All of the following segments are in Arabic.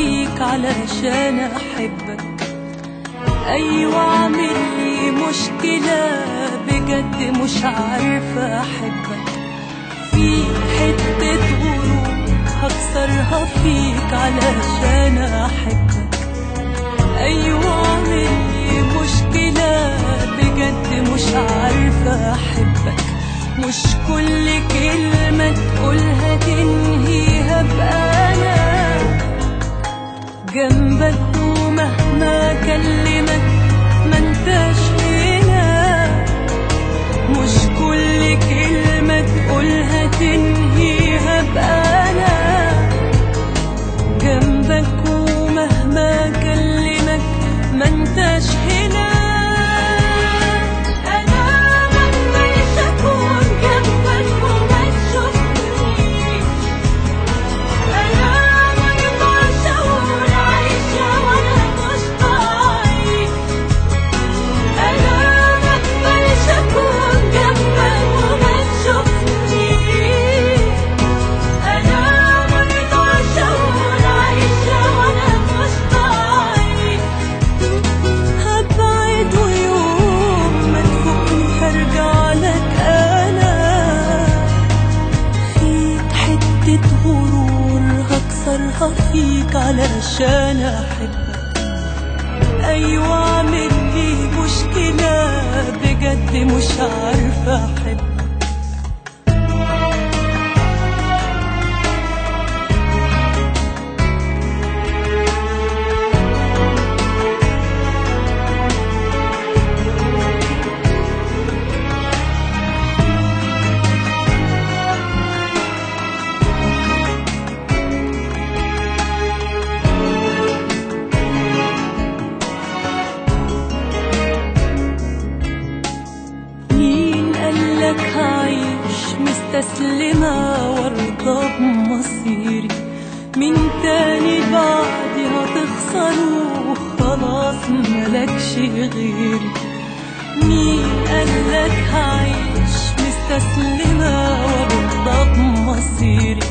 فيك علشان احبك. ايوه اعمل لي مشكلة بجد مش عارفة احبك. في حتة غرور هكسرها فيك علشان احبك. ايوه اعمل لي مشكلة بجد مش عارفة احبك. مش كل كلمة تقولها تنهيها بقى انا جنبك، ومهما اكلمك ما انتش هنا. مش كل كلمة تقولها تنهيها بقى انا جنبك، ومهما اكلمك ما انتش هنا. فيك علشان احبك. ايوه اعمل لي مشكلة بجد مش عارفة احبك. هعيش مستسلمة وارضى بمصيري. من تاني بعدي هتخسره خلاص ملكش غيري. مين قالك هعيش مستسلمة وارضى بمصيري؟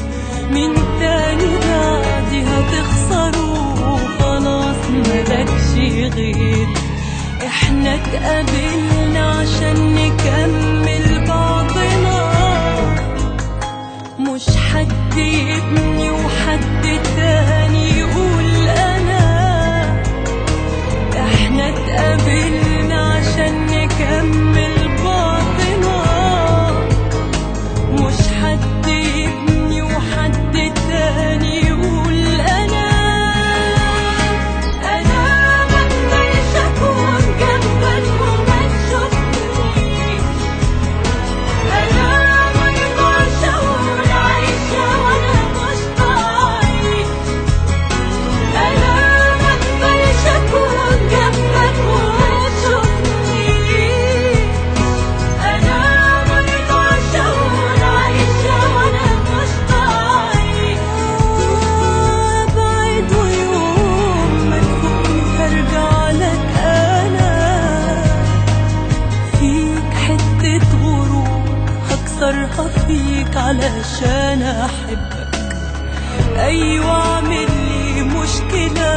من تاني بعدي هتخسره خلاص ملكش غيري. احنا اتقابلنا عشان نكمل بعضنا، مش حد يبني وحد تاني يقول انا. احنا اتقابلنا عشان نكمل بعضنا، مش حد يبني وحد تاني يقول انا. هكسرها فيك علشان احبك. ايوه اعمل لي مشكلة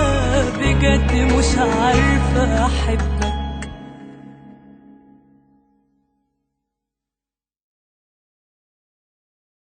بجد مش عارفة احبك.